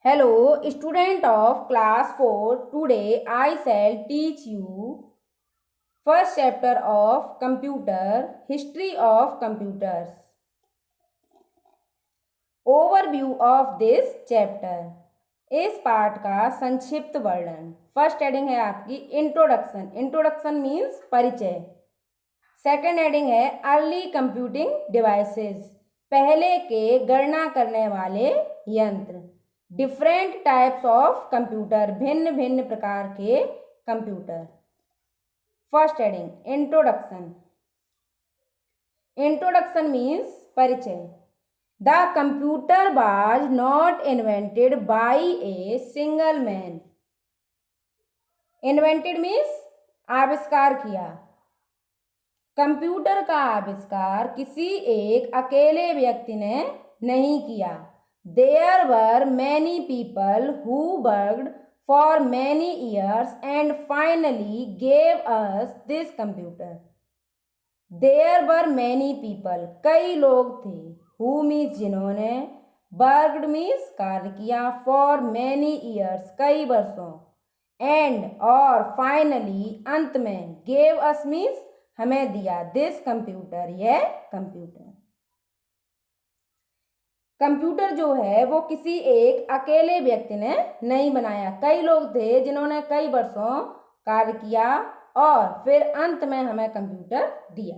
Hello, student of class 4. Today I shall teach you first chapter of computer, history of computers. Overview of this chapter. इस पाठ का संक्षिप्त वर्णन. First heading है आपकी introduction. Introduction means परिचय. Second heading है अर्ली कंप्यूटिंग डिवाइसेस, पहले के गणना करने वाले यंत्र. डिफरेंट टाइप्स ऑफ कंप्यूटर, भिन्न भिन्न प्रकार के computer. First heading introduction. Introduction means परिचय. The computer was not invented by a single man. Invented means आविष्कार किया. कंप्यूटर का आविष्कार किसी एक अकेले व्यक्ति ने नहीं किया. There were many people who worked for many years and finally gave us this computer. There were many people, कई लोग थे. Who means जिन्होंने, worked means कार्य किया, for many years कई वर्षों, and और finally अंत में, gave us means हमें दिया, this computer यह कंप्यूटर. कंप्यूटर जो है वो किसी एक अकेले व्यक्ति ने नहीं बनाया. कई लोग थे जिन्होंने कई वर्षों कार्य किया और फिर अंत में हमें कंप्यूटर दिया.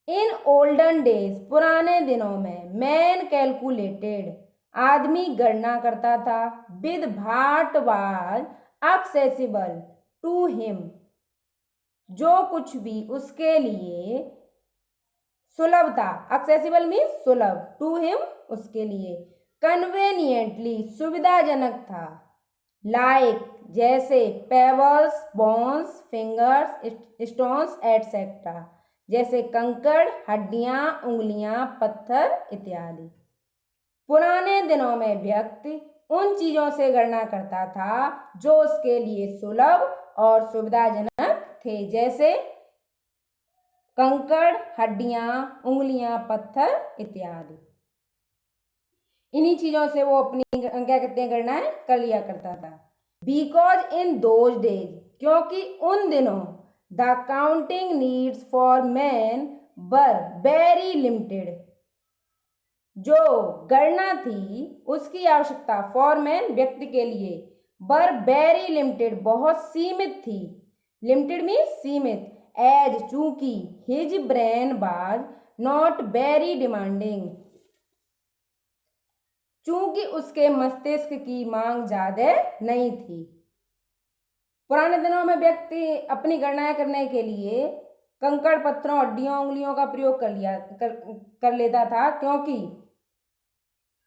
इन ओल्डन डेज, पुराने दिनों में, मैन कैलकुलेटेड, आदमी गणना करता था. With what was accessible to him, जो कुछ भी उसके लिए सुलभ था. एक्सेसिबल मीन्स सुलभ, टू हिम उसके लिए. कन्वेनियंटली सुविधाजनक था. लाइक जैसे, pebbles, bones, fingers, stones etcetera, जैसे कंकड़, हड्डियां, उंगलियां, पत्थर इत्यादि. पुराने दिनों में व्यक्ति उन चीजों से गणना करता था जो उसके लिए सुलभ और सुविधाजनक थे, जैसे कंकड़, हड्डियां, उंगलियां, पत्थर इत्यादि. इन्हीं चीजों से वो अपनी क्या कहते हैं गणनाएं कर लिया करता था. बिकॉज इन दोज डेज, क्योंकि उन दिनों, the counting needs for man were very limited, जो गणना थी उसकी आवश्यकता फॉर मैन व्यक्ति के लिए, वर वेरी लिमिटेड बहुत सीमित थी. लिमिटेड मीन्स सीमित. एज चूंकि, his brain was not very demanding, चूंकि उसके मस्तिष्क की मांग ज्यादा नहीं थी. पुराने दिनों में व्यक्ति अपनी गणनाएं करने के लिए कंकड़, पत्थरों, हड्डियों, उंगलियों का प्रयोग कर लेता था, क्योंकि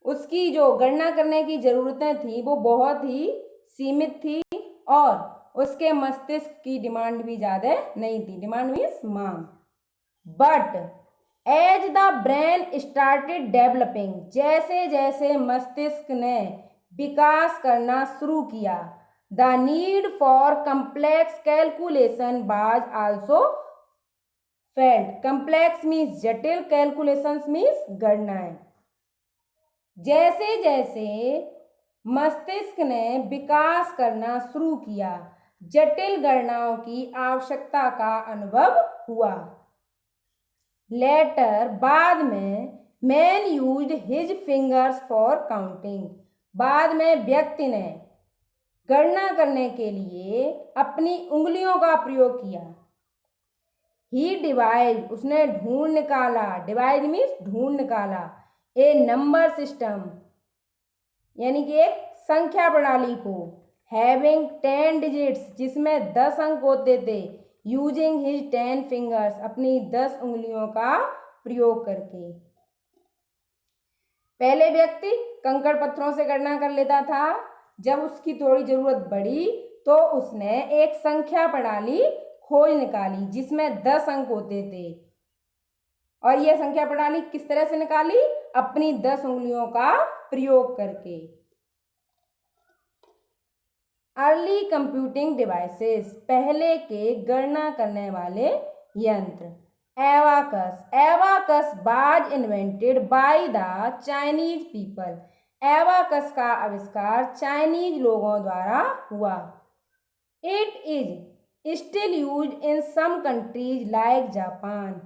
उसकी जो गणना करने की जरूरतें थी वो बहुत ही सीमित थी और उसके मस्तिष्क की डिमांड भी ज्यादा नहीं थी. डिमांड मीन्स मांग. But as the brain started developing, जैसे जैसे मस्तिष्क ने विकास करना शुरू किया, the need for complex calculation was also felt. Complex means जटिल, कैलकुलेशंस मीन्स गणनाएं. जैसे जैसे मस्तिष्क ने विकास करना शुरू किया, जटिल गणनाओं की आवश्यकता का अनुभव हुआ. लेटर, बाद में, man used his fingers for counting, बाद में व्यक्ति ने गणना करने के लिए अपनी उंगलियों का प्रयोग किया. ही डिवाइड, उसने ढूंढ निकाला. डिवाइड मीन्स ढूंढ निकाला. ए नंबर सिस्टम, यानी कि एक संख्या प्रणाली को, हैविंग 10 डिजिट्स, जिसमें 10 अंक होते थे, यूजिंग हिज 10 फिंगर्स, अपनी 10 उंगलियों का प्रयोग करके. पहले व्यक्ति कंकड़ पत्थरों से गणना कर लेता था. जब उसकी थोड़ी जरूरत बढ़ी तो उसने एक संख्या प्रणाली खोज निकाली जिसमें 10 अंक होते थे. और यह संख्या प्रणाली किस तरह से निकाली? अपनी 10 उंगलियों का प्रयोग करके. अर्ली कंप्यूटिंग डिवाइसेस, पहले के गणना करने वाले यंत्र. Abacus, abacus was invented by the Chinese people, abacus का आविष्कार चाइनीज लोगों द्वारा हुआ। It is still use in some countries like Japan.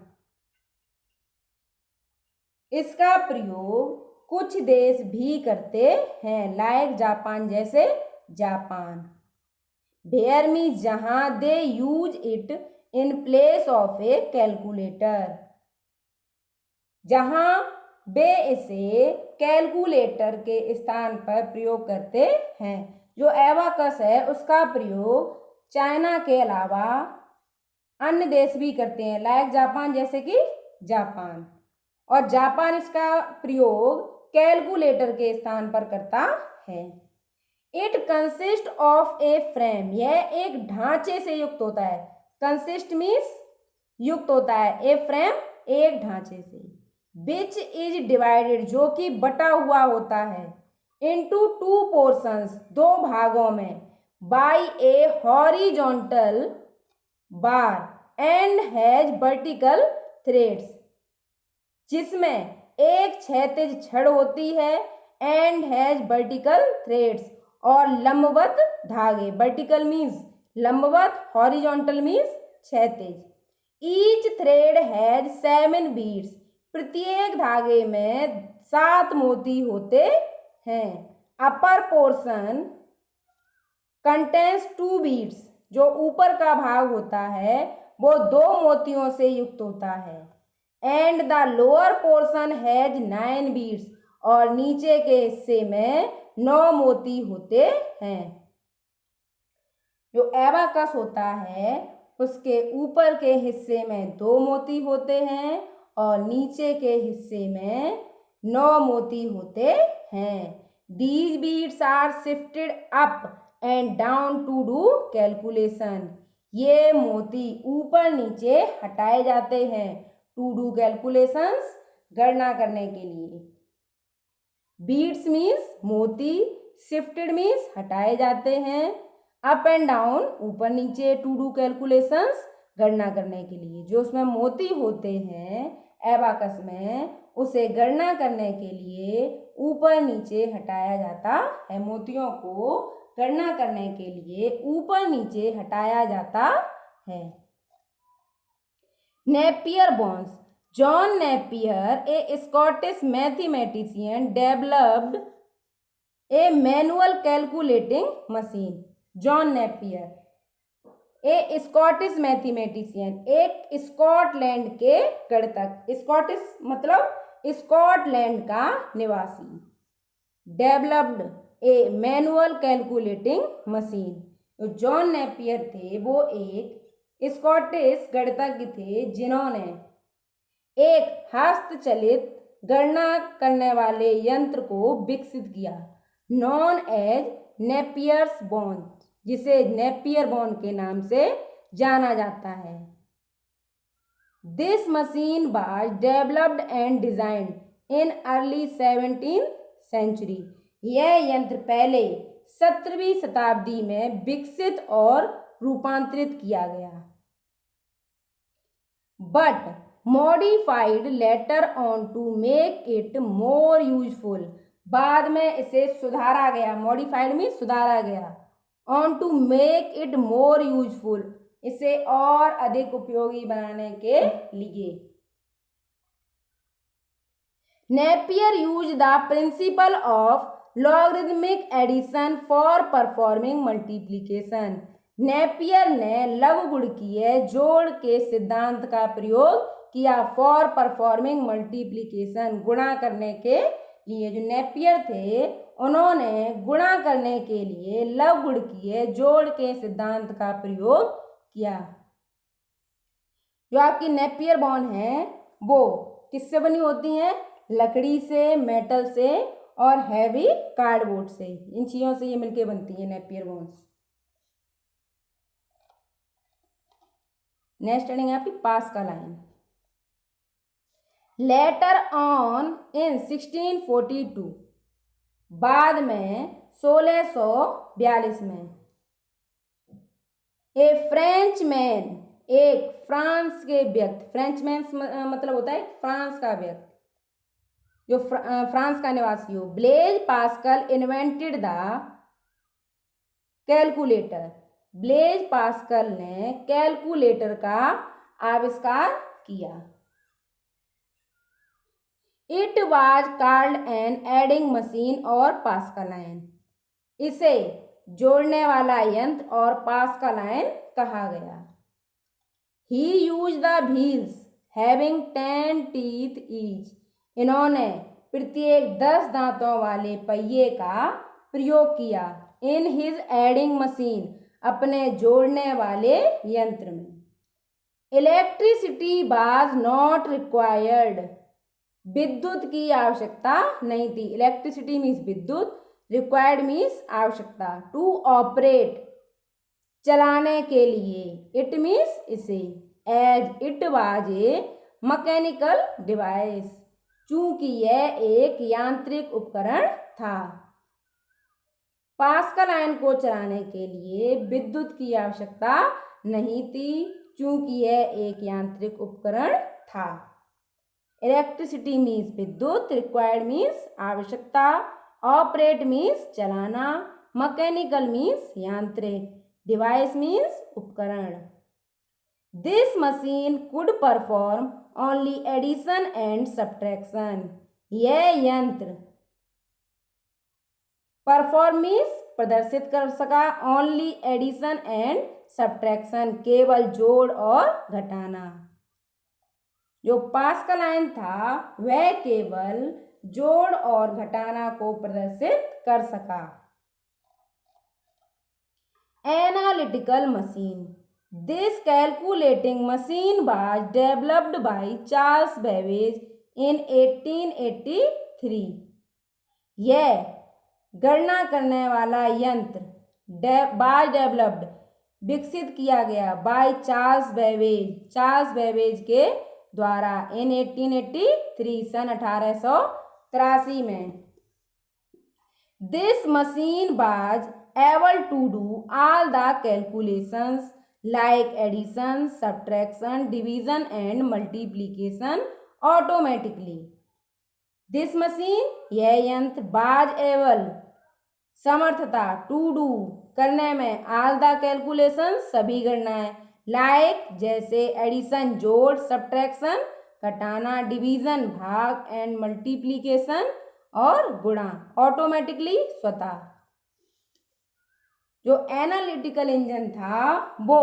इसका प्रयोग कुछ देश भी करते हैं, लाइक जापान, जैसे जापान। वेयर मीन्स जहां, they use it in place of a calculator, जहां वे इसे कैलकुलेटर के स्थान पर प्रयोग करते हैं। जो एबाकस है उसका प्रयोग चाइना के अलावा अन्य देश भी करते हैं, लाइक जापान, जैसे कि जापान। और जापान इसका प्रयोग कैलकुलेटर के स्थान पर करता है। It consist of a frame, यह एक ढांचे से युक्त होता है। कंसिस्ट मीन्स युक्त होता है, ए फ्रेम एक ढांचे से। विच इज डिवाइडेड, जो कि बटा हुआ होता है, इनटू टू पोर्शंस, दो भागों में, by a horizontal bar and has vertical threads, जिसमें एक क्षैतिज छड़ होती है, एंड हैज वर्टिकल थ्रेड्स, और लंबवत धागे। वर्टिकल मीन्स लंबवत, हॉरिजॉन्टल मीन्स क्षैतिज। ईच थ्रेड हैज 7 बीड्स, प्रत्येक धागे में 7 मोती होते हैं। अपर पोर्शन कंटेन्स 2 बीड्स, जो ऊपर का भाग होता है वो 2 मोतियों से युक्त होता है। And the lower portion has 9 beads, और नीचे के हिस्से में 9 मोती होते हैं। जो एबाकस होता है उसके ऊपर के हिस्से में 2 मोती होते हैं और नीचे के हिस्से में 9 मोती होते हैं। These beads are shifted up and down to do calculation. ये मोती ऊपर नीचे हटाए जाते हैं टू डू कैलकुलेशंस, गणना करने के लिए। बीड्स मीन्स मोती, शिफ्टेड मीन्स हटाए जाते हैं, अप एंड डाउन ऊपर नीचे, टू डू कैलकुलेशंस गणना करने के लिए। जो उसमें मोती होते हैं एबाकस में, उसे गणना करने के लिए ऊपर नीचे हटाया जाता है। मोतियों को गणना करने के लिए ऊपर नीचे हटाया जाता है। नेपियर बोन्स, जॉन नेपियर ए स्कॉटिश मैथमेटिशियन डेवलप्ड ए manual calculating machine. John Napier ए स्कॉटिश मैथमेटिशियन, एक स्कॉटलैंड के गणितज्ञ, स्कॉटिश मतलब स्कॉटलैंड का निवासी, डेवलप्ड ए मैनुअल कैलकुलेटिंग मशीन। तो जॉन नेपियर थे वो एक स्कॉटिश गणितज्ञ थे जिन्होंने एक हस्तचलित गणना करने वाले यंत्र को विकसित किया, नॉन एज नेपियर्स बोन, जिसे नेपियर बोन के नाम से जाना जाता है। This machine was developed and designed in early 17th century. यह यंत्र पहले 17वीं शताब्दी में विकसित और रूपांतरित किया गया, but modified later on to make it more useful. बाद में इसे सुधारा गया, मॉडिफाइड में सुधारा गया, on to make it more useful, इसे और अधिक उपयोगी बनाने के लिए। Napier use the principle of logarithmic addition for performing multiplication. Napier ने लघुगुणकीय जोड़ के सिद्धांत का प्रयोग किया फॉर परफॉर्मिंग मल्टीप्लिकेशन, गुणा करने के लिए। जो नेपियर थे उन्होंने गुणा करने के लिए लघुगुणकीय जोड़ के सिद्धांत का प्रयोग किया। जो आपकी नेपियर बोन है वो किससे बनी होती हैं? लकड़ी से, मेटल से और हैवी कार्डबोर्ड से। इन चीजों से ये मिलके बनती है नेपियर बोन्स। नेक्स्ट हेडिंग है आपकी पास का लाइन। लेटर ऑन इन 1642, बाद में 1642 में, ए फ्रेंच मैन, एक फ्रांस के व्यक्ति, फ्रेंच मैन मतलब होता है फ्रांस का व्यक्ति, जो फ्रांस का निवासी हो। Blaise Pascal invented the calculator. Blaise Pascal ने कैलकुलेटर का आविष्कार किया। It was called an adding machine और पास्कलाइन। इसे जोड़ने वाला यंत्र और पास्कलाइन कहा गया। He use the wheels having 10 teeth each. इन्होंने प्रत्येक 10 दांतों वाले पहिए का प्रयोग किया। इन हिज एडिंग मशीन, अपने जोड़ने वाले यंत्र में। Electricity was not required. विद्युत की आवश्यकता नहीं थी। इलेक्ट्रिसिटी मीन्स विद्युत, रिक्वायर्ड मीन्स आवश्यकता। टू ऑपरेट, चलाने के लिए। इट मीन्स इसे। As it was a mechanical device, चूंकि यह एक यांत्रिक उपकरण था। पास्कलाइन को चलाने के लिए विद्युत की आवश्यकता नहीं थी, चूंकि यह एक यांत्रिक उपकरण था। इलेक्ट्रिसिटी मीन्स विद्युत, रिक्वायर्ड मीन्स आवश्यकता, ऑपरेट मीन्स चलाना, मैकेनिकल मीन्स यांत्रिक, डिवाइस मीन्स उपकरण। This machine could perform only addition and subtraction. यह यंत्र परफॉर्म मीन्स प्रदर्शित कर सका, ओनली एडिशन एंड सब्ट्रैक्शन, केवल जोड़ और घटाना। जो पास्कलाइन था वह केवल जोड़ और घटाना को प्रदर्शित कर सका। Analytical machine. This calculating machine was developed by Charles Babbage in 1883। यह गणना करने वाला यंत्र बाय डेवलप्ड, विकसित किया गया, by Charles Babbage, Charles Babbage के द्वारा, इन 1883, सन 1883 में। This machine was able to do all the calculations like addition, subtraction, division and multiplication automatically. This machine, यह यंत्र, वाज एबल, समर्थ था, टू डू, करने में, ऑल द कैलकुलेशन, सभी गणनाएं, लाइक जैसे, एडिशन जोड़, सब्ट्रैक्शन घटाना, डिवीजन भाग, एंड मल्टीप्लिकेशन और गुणा, ऑटोमेटिकली स्वतः। जो एनालिटिकल इंजन था वो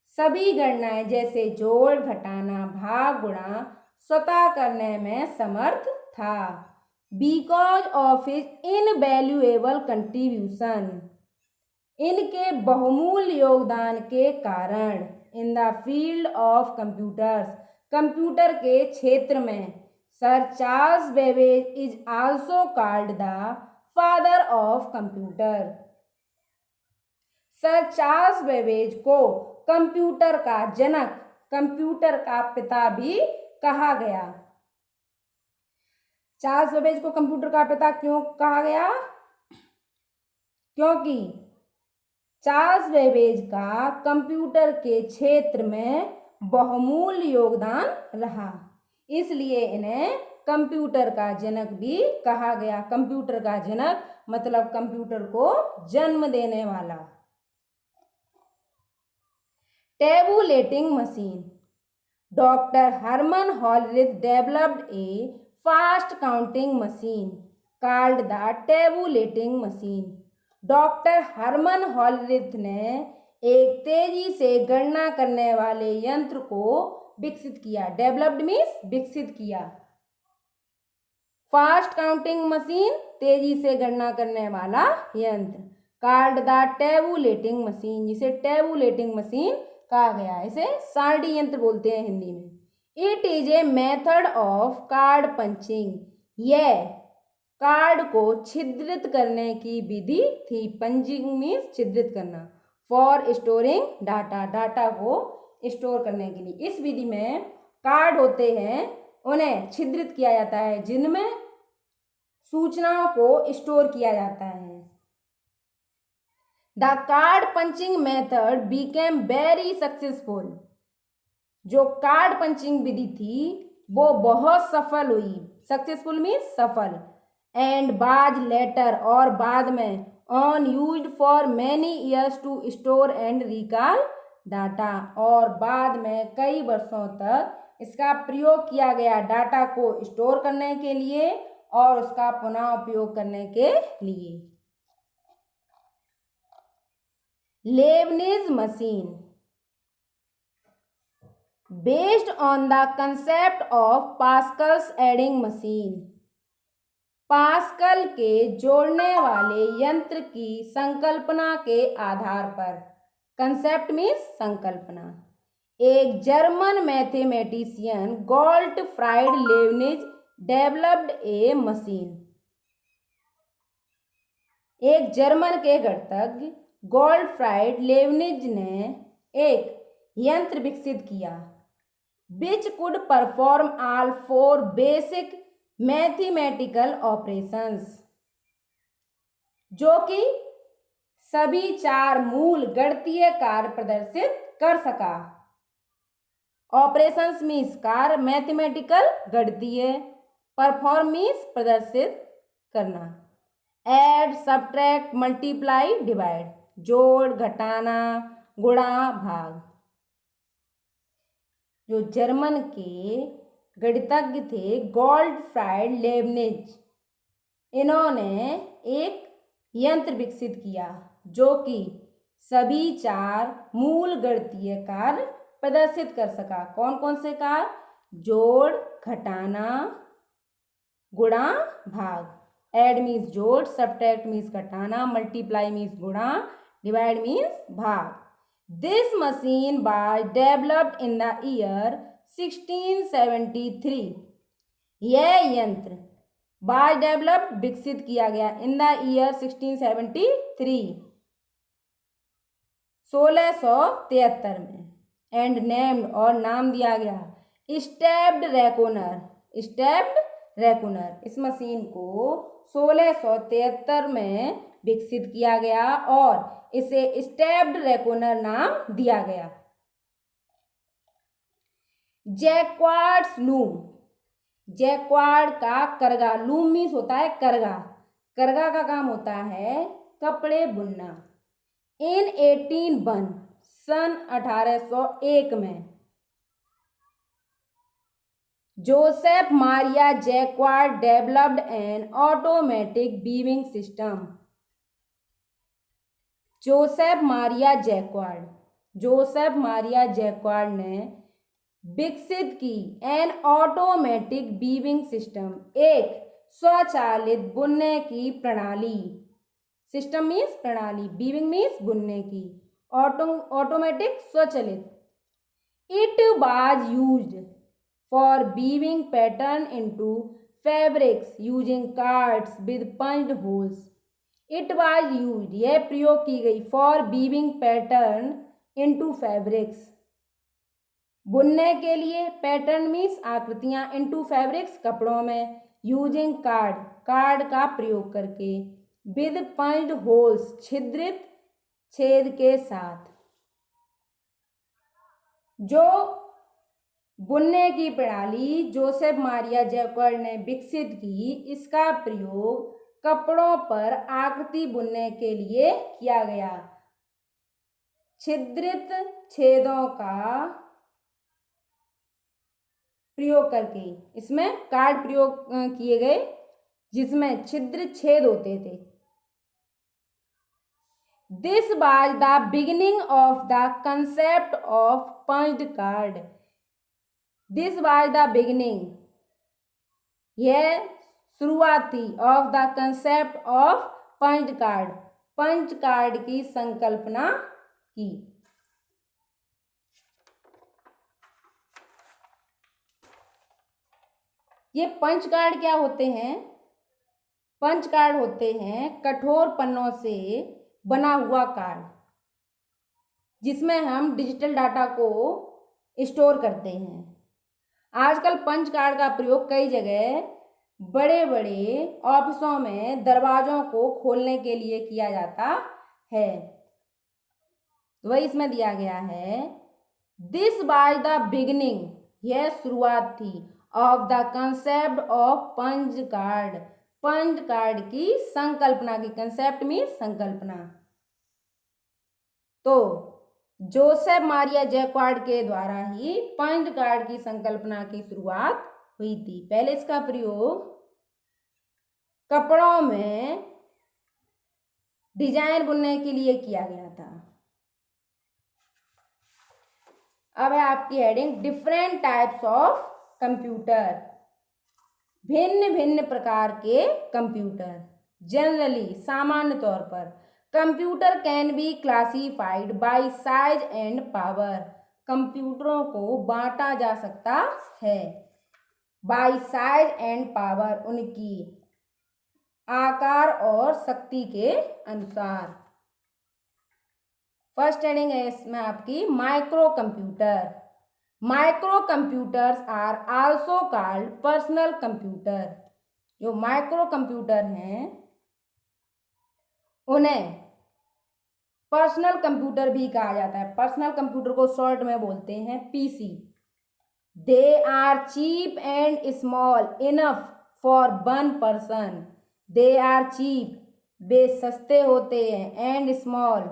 सभी गणनाएं जैसे जोड़, घटाना, भाग, गुणा स्वतः करने में समर्थ था। Because of his invaluable contribution, इनके बहुमूल्य योगदान के कारण, in the field of computers, computer के क्षेत्र में, sir Charles Babbage is also called the father of computer. Sir Charles Babbage को कंप्यूटर का जनक, कंप्यूटर का पिता भी कहा गया। चार्ल्स बेबेज को कंप्यूटर का पिता क्यों कहा गया? क्योंकि चार्ल्स बेबेज का कंप्यूटर के क्षेत्र में बहुमूल्य योगदान रहा, इसलिए इन्हें कंप्यूटर का जनक भी कहा गया। कंप्यूटर का जनक मतलब कंप्यूटर को जन्म देने वाला। Tabulating machine. Doctor Harman Hollerith developed A fast counting machine called the tabulating machine. Doctor Harman Hollerith ने एक तेजी से गणना करने वाले यंत्र को विकसित किया। डेवलप्ड मीन्स विकसित किया। फास्ट काउंटिंग मशीन, तेजी से गणना करने वाला यंत्र। कॉल्ड द टेबुलेटिंग मशीन, जिसे टेबुलेटिंग मशीन कहा गया। इसे सारणी यंत्र बोलते हैं हिंदी में। It is a method of card punching. यह कार्ड को छिद्रित करने की विधि थी। पंचिंग मीन्स छिद्रित करना। फॉर स्टोरिंग डाटा, डाटा को स्टोर करने के लिए। इस विधि में कार्ड होते हैं, उन्हें छिद्रित किया जाता है, जिनमें सूचनाओं को स्टोर किया जाता है। The card punching method became very successful. जो कार्ड पंचिंग विधि थी वो बहुत सफल हुई, सक्सेसफुल मीन्स सफल, एंड बाज लेटर और बाद में, on used for many years to store and recall data और बाद में कई वर्षों तक इसका प्रयोग किया गया डाटा को स्टोर करने के लिए और उसका पुनः उपयोग करने के लिए। Leibniz machine based on the concept of Pascal's adding machine, Pascal के जोड़ने वाले यंत्र की संकल्पना के आधार पर, कंसेप्ट मीन्स संकल्पना, एक German mathematician Gottfried Leibniz developed a machine, एक जर्मन के गणितज्ञ गोल्टफ्राइड लेबनिज ने एक यंत्र विकसित किया, which could perform all 4 basic mathematical operations, जो कि सभी 4 मूल गणितीय कार्य प्रदर्शित कर सका। ऑपरेशंस मीन्स कार्य, मैथमेटिकल गणितीय, परफॉर्म मीन्स प्रदर्शित करना, ऐड सब्ट्रैक्ट मल्टीप्लाई डिवाइड, जोड़ घटाना गुणा भाग। जो जर्मन के गणितज्ञ थे गोल्टफ्राइड लेबनिज, इन्होंने एक यंत्र विकसित किया जो कि सभी 4 मूल गणितीय कार्य प्रदर्शित कर सका। कौन कौन से कार्य? जोड़ घटाना गुणा भाग। ऐड मीन्स जोड़, सब्ट्रैक्ट मीन्स घटाना, मल्टीप्लाई मीन्स गुणा, डिवाइड मीन्स भाग। This machine was developed in the year 1673. यह यंत्र was developed विकसित किया गया in the year 1673, 1673 में, and named और नाम दिया गया स्टेप्ड रेकोनर, स्टेप्ड रेकोनर। इस मशीन को 1673 में विकसित किया गया और इसे स्टेप्ड रेकोनर नाम दिया गया। जैक्वार्ड्स लूम, जैक्वार्ड का करगा, लूम मीन्स होता है करगा, करगा का काम होता है कपड़े बुनना। इन 1801 सन 1801 में Joseph Maria jacquard developed N automatic weaving system. Joseph Maria jacquard ने विकसित की एन ऑटोमेटिक वीविंग सिस्टम, एक स्वचालित बुनने की प्रणाली। सिस्टम मीन्स प्रणाली, वीविंग मीन्स बुनने की, ऑटोमेटिक स्वचालित। It was used for weaving pattern into fabrics using cards with punched holes. It was used, यह प्रयोग की गई, for weaving pattern into fabrics, बुनने के लिए, पैटर्न मीन्स आकृतियां, इनटू फैब्रिक्स कपड़ों में, यूजिंग कार्ड, कार्ड का प्रयोग करके, विद पंच्ड होल्स, छिद्रित छेद के साथ। जो बुनने की प्रणाली जोसेफ मारिया जैक्वार्ड ने विकसित की, इसका प्रयोग कपड़ों पर आकृति बुनने के लिए किया गया। छिद्रित छेदों का प्रयोग करके इसमें कार्ड प्रयोग किए गए जिसमें छिद्रित छेद होते थे। This was the beginning of the concept of punched card. This was the beginning, यह शुरुआत थी, of the concept of punched card, punch card की संकल्पना की। ये पंच कार्ड क्या होते हैं? पंच कार्ड होते हैं कठोर पन्नों से बना हुआ कार्ड, जिसमें हम डिजिटल डाटा को स्टोर करते हैं। आजकल पंच कार्ड का प्रयोग कई जगह बड़े बड़े ऑफिसों में दरवाजों को खोलने के लिए किया जाता है। वही इसमें दिया गया है, दिस वाज द बिगिनिंग, यह शुरुआत थी, of the concept of punch card, punch card की संकल्पना की, कंसेप्ट मीन्स संकल्पना। तो जोसेफ मारिया जैक्वार्ड के द्वारा ही पंच कार्ड की संकल्पना की शुरुआत हुई थी। पहले इसका प्रयोग कपड़ों में डिजाइन बुनने के लिए किया गया था। अब है आपकी heading different types of computer, भिन्न भिन्न प्रकार के कंप्यूटर। जनरली, सामान्य तौर पर, computer can be classified bye size and power, कंप्यूटरों को बांटा जा सकता है बाय साइज एंड पावर, उनकी आकार और शक्ति के अनुसार। फर्स्ट हेडिंग है इसमें आपकी microcomputer. Microcomputers are also called personal computer. जो माइक्रो कंप्यूटर हैं उन्हें पर्सनल कंप्यूटर भी कहा जाता है। पर्सनल कंप्यूटर को शॉर्ट में बोलते हैं PC. They are cheap and small enough for one person. They are cheap, वे सस्ते होते हैं, एंड स्मॉल,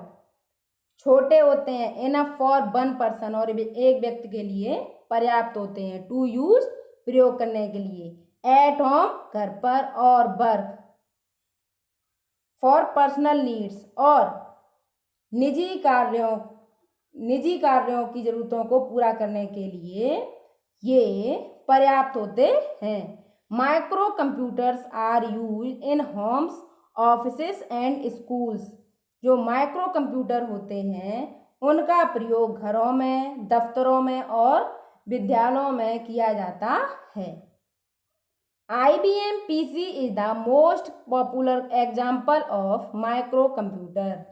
छोटे होते हैं, इनफ फॉर वन पर्सन, और एक व्यक्ति के लिए पर्याप्त होते हैं, टू यूज, प्रयोग करने के लिए, एट होम, घर पर, और वर्क, फॉर पर्सनल नीड्स, और निजी कार्यों की जरूरतों को पूरा करने के लिए ये पर्याप्त होते हैं। Microcomputers are use in homes, offices and schools. जो माइक्रो कंप्यूटर होते हैं उनका प्रयोग घरों में, दफ्तरों में और विद्यालयों में किया जाता है। IBM PC is the most popular example of micro computer.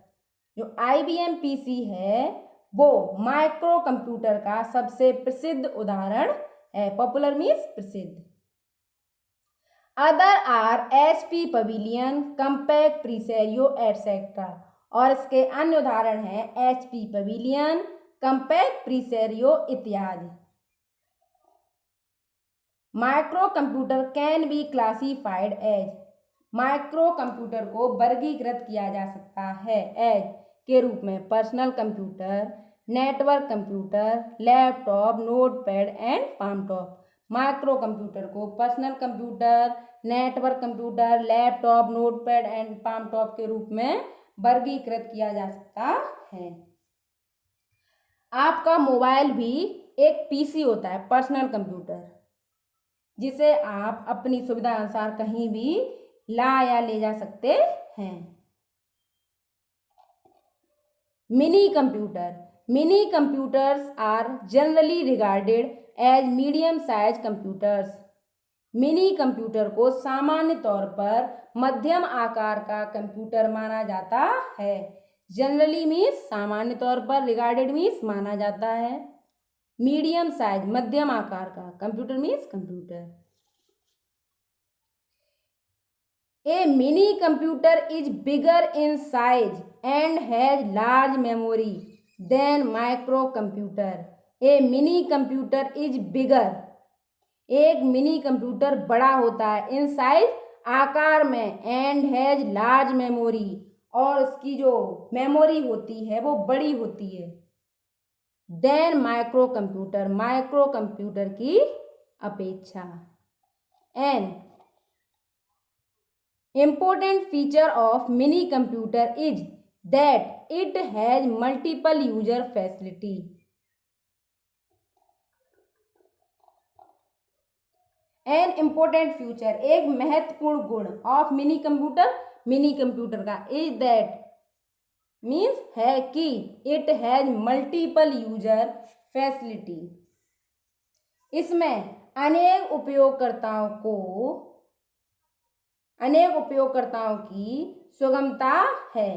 जो IBM PC है वो माइक्रो कंप्यूटर का सबसे प्रसिद्ध उदाहरण है। पॉपुलर मीन्स प्रसिद्ध। Other are HP Pavilion, Compaq, Presario etcetera. और इसके अन्य उदाहरण हैं HP पवेलियन, कम्पैक्ट, प्रीसेरियो इत्यादि। Microcomputer can be classified as, micro computer को वर्गीकृत किया जा सकता है एज के रूप में personal computer, network computer, laptop, notepad and palmtop. Micro computer को personal computer, network computer, laptop, notepad and palmtop के रूप में वर्गीकृत किया जा सकता है। आपका मोबाइल भी एक पीसी होता है, पर्सनल कंप्यूटर, जिसे आप अपनी सुविधा अनुसार कहीं भी ला या ले जा सकते हैं। Mini computer, minicomputers are generally regarded as medium size computers. Minicomputer को सामान्य तौर पर मध्यम आकार का कंप्यूटर माना जाता है। जनरली मीन्स सामान्य तौर पर, रिगार्डेड मीन्स माना जाता है, मीडियम साइज मध्यम आकार का, computer means computer. A minicomputer is bigger in size and has large memory than microcomputer. A minicomputer is bigger, एक मिनी कंप्यूटर बड़ा होता है, इन साइज, आकार में, एंड हैज लार्ज मेमोरी, और उसकी जो मेमोरी होती है वो बड़ी होती है, than microcomputer, microcomputer की अपेक्षा। An important feature of minicomputer is that it has multiple user facility. An important future, एक महत्वपूर्ण गुण, of mini computer, mini computer का, इज दैट मीन्स है कि, it has multiple user facility, इसमें अनेक उपयोगकर्ताओं की सुगमता है।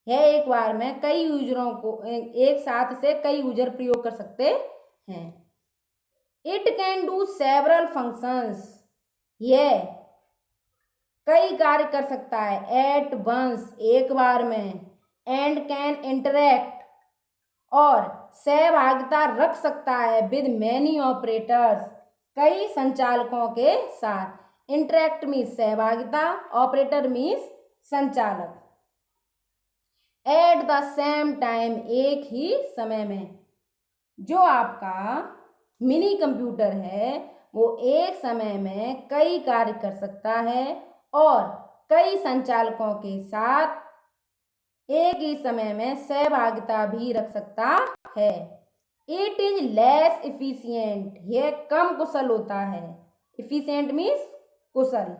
यह एक बार में कई यूजरों को, एक साथ से कई यूजर प्रयोग कर सकते हैं। It can do several functions, यह कई कार्य कर सकता है, एट वंस, एक बार में, एंड कैन इंटरैक्ट, और सहभागिता रख सकता है, विद मैनी ऑपरेटर्स, कई संचालकों के साथ। इंटरेक्ट मीन्स सहभागिता, ऑपरेटर मीन्स संचालक। एट द सेम टाइम एक ही समय में। जो आपका मिनी कंप्यूटर है वो एक समय में कई कार्य कर सकता है और कई संचालकों के साथ एक ही समय में सहभागिता भी रख सकता है। इट इज लेस इफिशियंट, यह कम कुशल होता है। इफिशियंट मीन्स कुशल।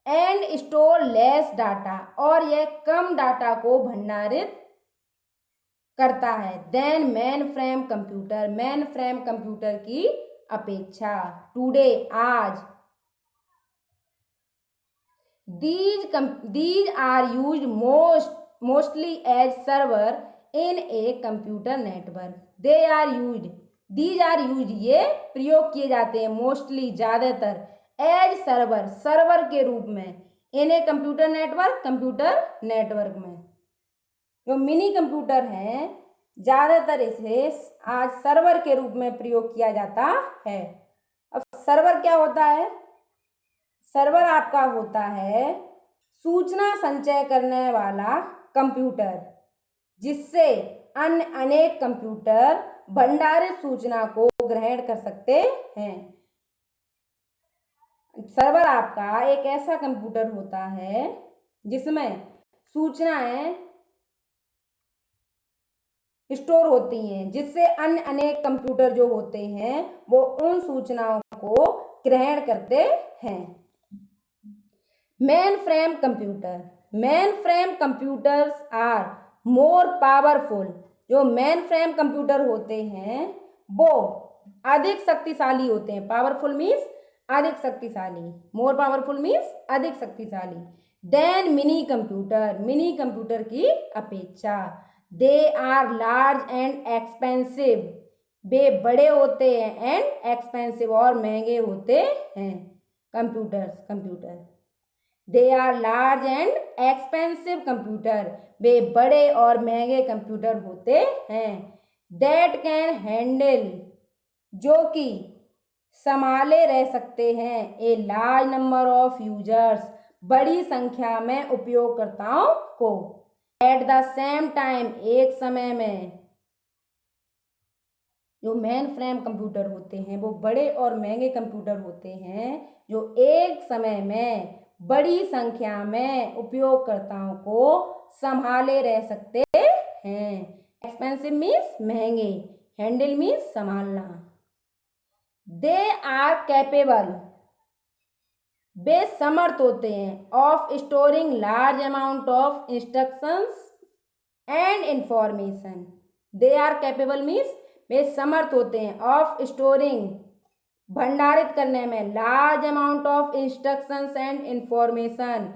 एंड स्टोर लेस डाटा, और यह कम डाटा को भंडारित करता है than mainframe computer, mainframe computer की अपेक्षा। टुडे, आज। These are used mostly as server in a computer network. They are used, these are used, ये प्रयोग किए जाते हैं मोस्टली ज़्यादातर, एज सर्वर, सर्वर के रूप में, in a computer network, computer network में। जो मिनी कंप्यूटर हैं ज़्यादातर इसे आज सर्वर के रूप में प्रयोग किया जाता है। अब सर्वर क्या होता है? सर्वर आपका होता है सूचना संचय करने वाला कंप्यूटर, जिससे अन्य अनेक कंप्यूटर भंडारित सूचना को ग्रहण कर सकते हैं। सर्वर आपका एक ऐसा कंप्यूटर होता है जिसमें सूचनाएं स्टोर होती हैं, जिससे अन्य अनेक कंप्यूटर जो होते हैं वो उन सूचनाओं को ग्रहण करते हैं। Mainframe computer, mainframe computers are more powerful. जो मेन फ्रेम कंप्यूटर होते हैं वो अधिक शक्तिशाली होते हैं। पावरफुल मीन्स अधिक शक्तिशाली, मोर पावरफुल मीन्स अधिक शक्तिशाली than mini computer, mini computer की अपेक्षा। They are large and expensive, वे बड़े होते हैं, एंड एक्सपेंसिव और महंगे होते हैं। Computer they are large and expensive computer, वे बड़े और महंगे कंप्यूटर होते हैं। दैट कैन हैंडल, जो कि संभाले रह सकते हैं, a large number of users, बड़ी संख्या में उपयोगकर्ताओं को। एट द सेम टाइम, एक समय में। जो मेन फ्रेम कंप्यूटर होते हैं वो बड़े और महंगे कंप्यूटर होते हैं जो एक समय में बड़ी संख्या में उपयोगकर्ताओं को संभाले रह सकते हैं। एक्सपेंसिव मीन्स महंगे, हैंडल मीन्स संभालना। दे आर कैपेबल, वे समर्थ होते हैं, of storing large amount of instructions and information. They are capable means वे समर्थ होते हैं, ऑफ स्टोरिंग भंडारित करने में, large amount of instructions and information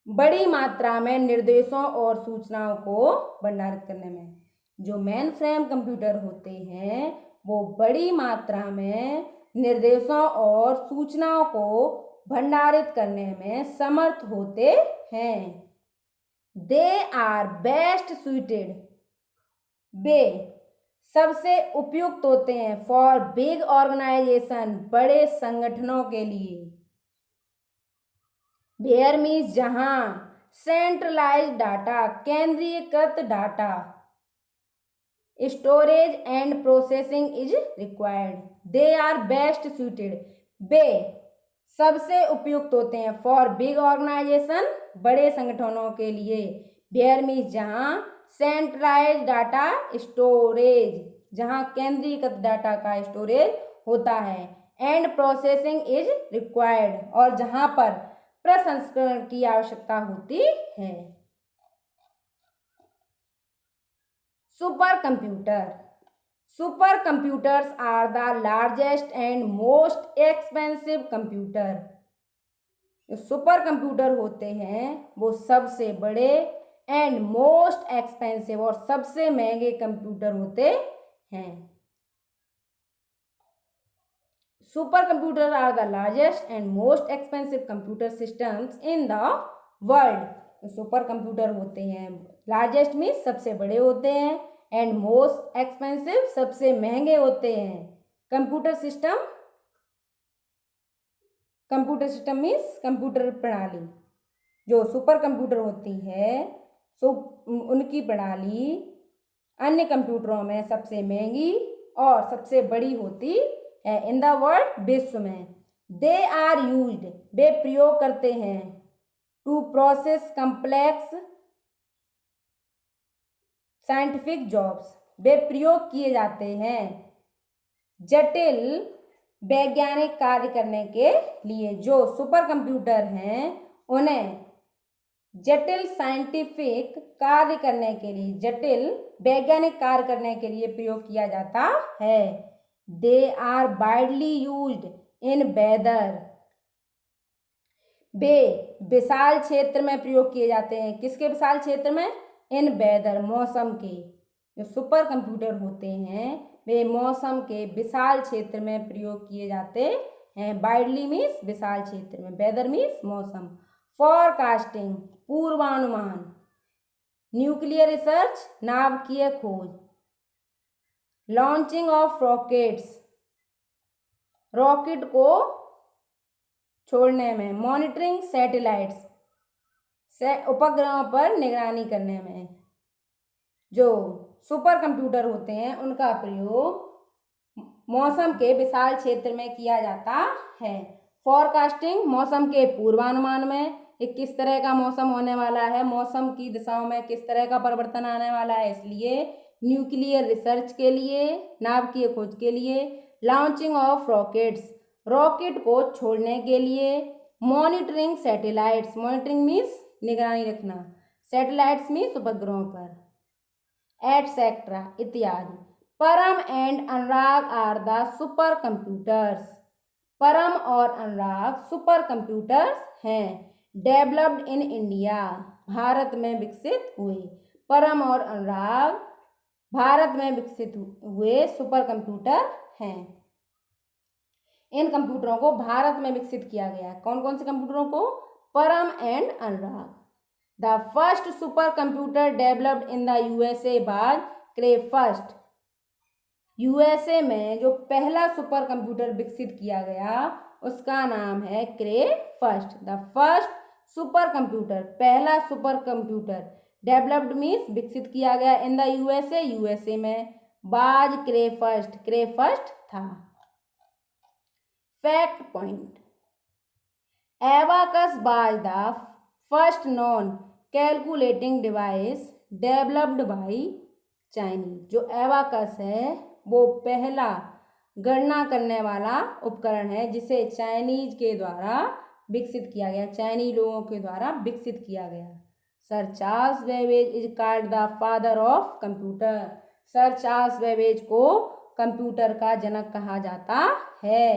बड़ी मात्रा में निर्देशों और सूचनाओं को भंडारित करने में। जो मेन फ्रेम कंप्यूटर होते हैं वो बड़ी मात्रा में निर्देशों और सूचनाओं को भंडारित करने में समर्थ होते हैं। दे आर बेस्ट सुइटेड, वे सबसे उपयुक्त होते हैं, फॉर बिग ऑर्गेनाइजेशन, बड़े संगठनों के लिए। वेयर मीन्स जहां, सेंट्रलाइज्ड डाटा, केंद्रीकृत data, storage and processing is required. They are best suited, वे सबसे उपयुक्त होते हैं, फॉर बिग ऑर्गेनाइजेशन, बड़े संगठनों के लिए। वेयर मीन्स जहां, सेंट्रलाइज्ड डाटा स्टोरेज, जहां केंद्रीकृत डाटा का स्टोरेज होता है, एंड प्रोसेसिंग इज रिक्वायर्ड, और जहां पर प्रसंस्करण की आवश्यकता होती है। Supercomputer, supercomputers are the largest and most expensive computer. जो सुपर कंप्यूटर होते हैं वो सबसे बड़े एंड मोस्ट एक्सपेंसिव और सबसे महंगे कंप्यूटर होते हैं। Supercomputer are the largest and most expensive computer systems in the world. Supercomputer होते हैं, लार्जेस्ट मीन्स सबसे बड़े होते हैं, एंड मोस्ट एक्सपेंसिव सबसे महंगे होते हैं computer system, computer system means computer प्रणाली। जो सुपर कंप्यूटर होती है सो उनकी प्रणाली अन्य कंप्यूटरों में सबसे महंगी और सबसे बड़ी होती है इन द वर्ल्ड, विश्व में। दे आर यूज्ड, वे प्रयोग करते हैं, to process complex scientific jobs, वे प्रयोग किए जाते हैं जटिल वैज्ञानिक कार्य करने के लिए। जो सुपर कंप्यूटर हैं उन्हें जटिल साइंटिफिक कार्य करने के लिए, जटिल वैज्ञानिक कार्य करने के लिए प्रयोग किया जाता है। They are widely used in weather, वे विशाल क्षेत्र में प्रयोग किए जाते हैं। किसके विशाल क्षेत्र में? इन वेदर, मौसम के। जो सुपर कंप्यूटर होते हैं वे मौसम के विशाल क्षेत्र में प्रयोग किए जाते हैं। वाइडली मीन्स विशाल क्षेत्र में, वेदर मीन्स मौसम। फॉरकास्टिंग, पूर्वानुमान। न्यूक्लियर रिसर्च, नाभिकीय खोज। लॉन्चिंग ऑफ रॉकेट्स, रॉकेट को छोड़ने में। मॉनिटरिंग सैटेलाइट्स, उपग्रहों पर निगरानी करने में। जो सुपर कंप्यूटर होते हैं उनका प्रयोग मौसम के विशाल क्षेत्र में किया जाता है। फॉरकास्टिंग, मौसम के पूर्वानुमान में, कि किस तरह का मौसम होने वाला है, मौसम की दिशाओं में किस तरह का परिवर्तन आने वाला है, इसलिए। न्यूक्लियर रिसर्च के लिए, नाभिकीय खोज के लिए। लॉन्चिंग ऑफ रॉकेट्स, रॉकेट को छोड़ने के लिए। मॉनिटरिंग सैटेलाइट्स, मॉनिटरिंग मीन्स निगरानी रखना, सैटेलाइट्स मीन्स उपग्रहों पर। एटसेट्रा, इत्यादि। Param and Anurag are the supercomputers, Param और अनुराग सुपर कंप्यूटर्स हैं। डेवलप्ड इन इंडिया, भारत में विकसित हुए। परम और अनुराग भारत में विकसित हुए सुपर कंप्यूटर हैं। इन कंप्यूटरों को भारत में विकसित किया गया। कौन कौन से कंप्यूटरों को? परम and Anurag. The first super computer developed in the USA by cray first, USA में जो पहला सुपर कंप्यूटर विकसित किया गया उसका नाम है Cray first. The first super computer, पहला सुपर कंप्यूटर, डेवलप्ड मीन्स विकसित किया गया, इन द यूएसए, यूएसए में, was Cray first, Cray first था। Fact point, abacus was the first non calculating device developed by Chinese. जो abacus है वो पहला गणना करने वाला उपकरण है जिसे चाइनीज के द्वारा विकसित किया गया, चाइनीज लोगों के द्वारा विकसित किया गया। Sir Charles Babbage is called the father of computer, sir Charles Babbage को कंप्यूटर का जनक कहा जाता है।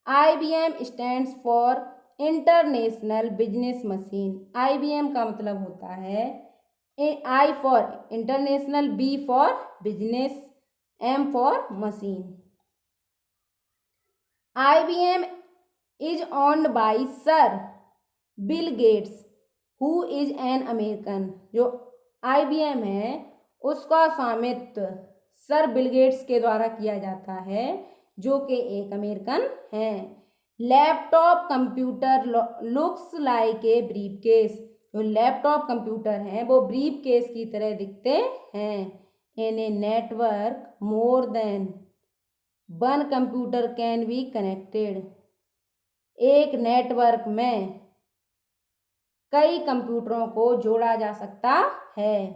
IBM stands for international business machine, IBM का मतलब होता है I for international, B for business, M for machine. IBM is owned by Sir Bill Gates, who is an American। जो IBM है उसका स्वामित्व सर बिल गेट्स के द्वारा किया जाता है जो कि एक अमेरिकन हैं। Laptop computer looks like a brief case, जो लैपटॉप कंप्यूटर हैं वो ब्रीफ केस की तरह दिखते हैं। In a network more than one computer can be connected, एक नेटवर्क में कई कंप्यूटरों को जोड़ा जा सकता है।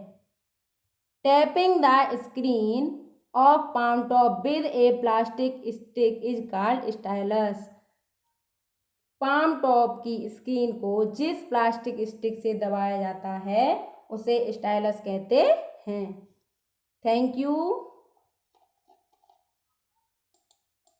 Tapping the screen of palm top with a plastic stick is called stylus, palm top की स्क्रीन को जिस प्लास्टिक स्टिक से दबाया जाता है उसे स्टाइलस कहते हैं। Thank you.